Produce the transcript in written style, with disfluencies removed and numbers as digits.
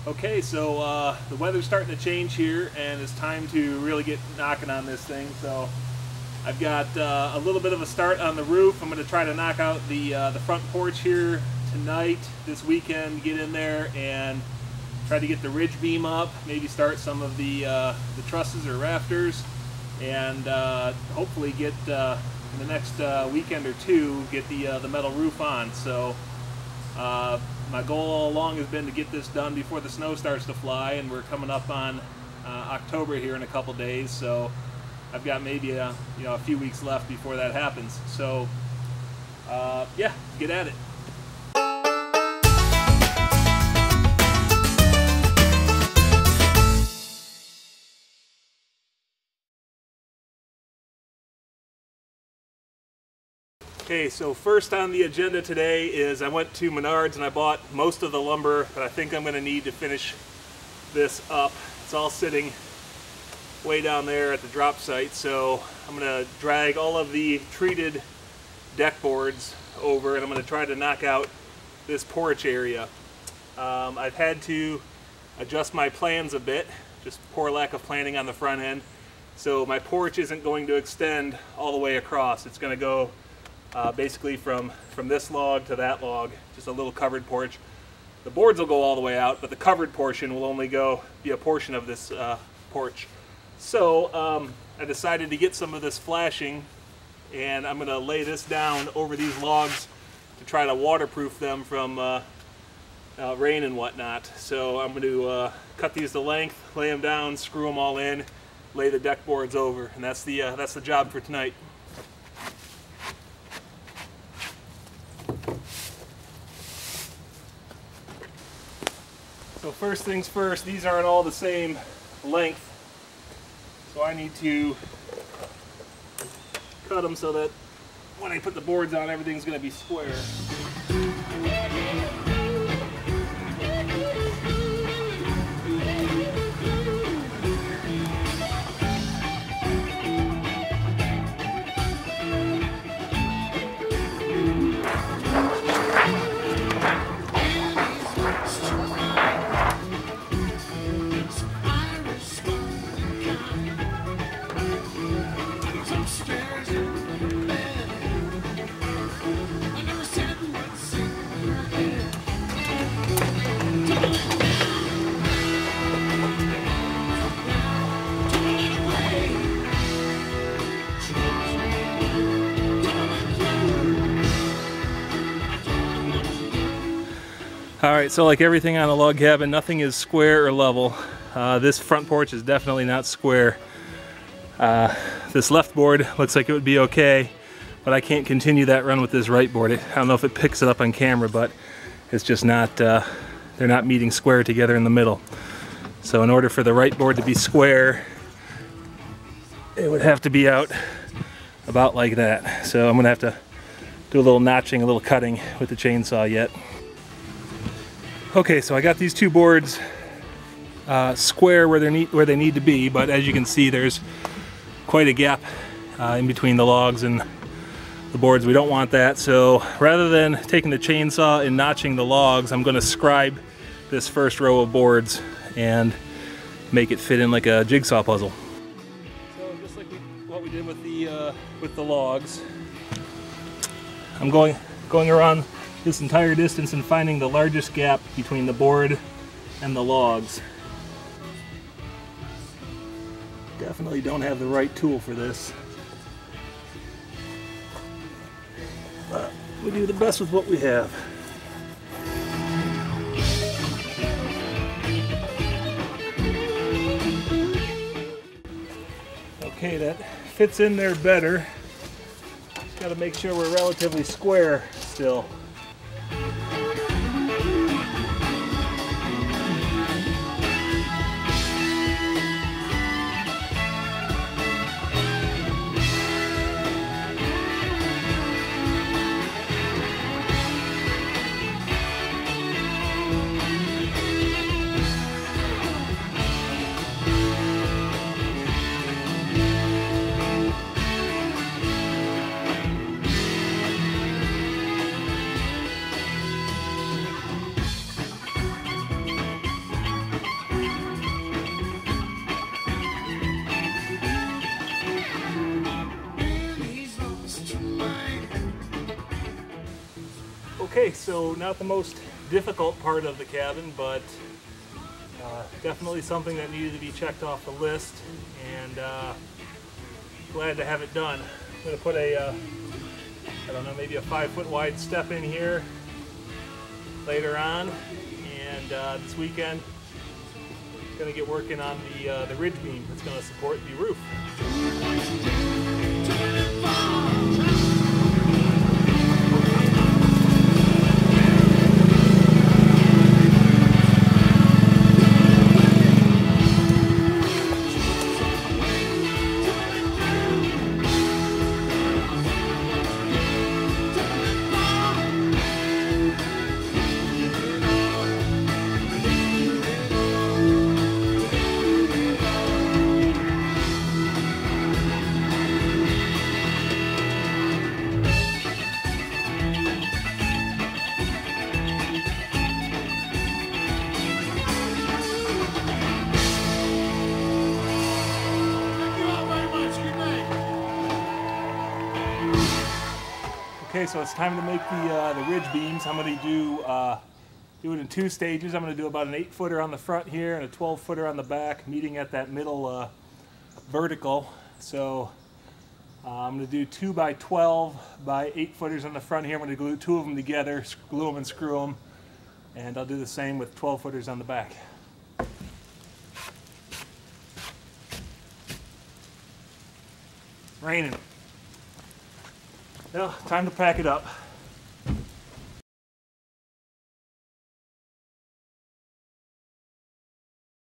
Okay, so the weather's starting to change here, and it's time to really get knocking on this thing. So I've got a little bit of a start on the roof. I'm going to try to knock out the front porch here tonight, this weekend, get in there and try to get the ridge beam up, maybe start some of the trusses or rafters, and hopefully get in the next weekend or two, get the metal roof on. So my goal all along has been to get this done before the snow starts to fly, and we're coming up on October here in a couple days, so I've got maybe a few weeks left before that happens. So yeah, get at it. Okay, so first on the agenda today is I went to Menards and I bought most of the lumber that I think I'm going to need to finish this up. It's all sitting way down there at the drop site, so I'm going to drag all of the treated deck boards over and I'm going to try to knock out this porch area. I've had to adjust my plans a bit, just poor lack of planning on the front end. So my porch isn't going to extend all the way across. It's going to go basically from this log to that log, just a little covered porch. The boards will go all the way out, but the covered portion will only be a portion of this porch. So I decided to get some of this flashing, and I'm going to lay this down over these logs to try to waterproof them from rain and whatnot. So I'm going to cut these to length, lay them down, screw them all in, lay the deck boards over, and that's the job for tonight. So first things first, these aren't all the same length, so I need to cut them so that when I put the boards on, everything's going to be square. Alright, so like everything on a log cabin, nothing is square or level. This front porch is definitely not square. This left board looks like it would be okay, but I can't continue that run with this right board. I don't know if it picks it up on camera, but it's just not, they're not meeting square together in the middle. So in order for the right board to be square, it would have to be out about like that. So I'm gonna have to do a little notching, a little cutting with the chainsaw yet. Okay, so I got these two boards square where they need to be, but as you can see, there's quite a gap in between the logs and the boards. We don't want that, so rather than taking the chainsaw and notching the logs, I'm going to scribe this first row of boards and make it fit in like a jigsaw puzzle. So just like what we did with the logs, I'm going around this entire distance and finding the largest gap between the board and the logs. Definitely don't have the right tool for this, but we do the best with what we have. Okay, that fits in there better. Just got to make sure we're relatively square still. Okay, so not the most difficult part of the cabin, but definitely something that needed to be checked off the list, and glad to have it done. I'm going to put a, I don't know, maybe a 5-foot wide step in here later on, and this weekend I'm going to get working on the ridge beam that's going to support the roof. Okay, so it's time to make the ridge beams. I'm going to do it in 2 stages. I'm going to do about an 8-footer on the front here and a 12-footer on the back, meeting at that middle vertical. So I'm going to do 2 by 12 by 8-footers on the front here. I'm going to glue 2 of them together, glue them and screw them, and I'll do the same with 12-footers on the back. Raining. Well, time to pack it up.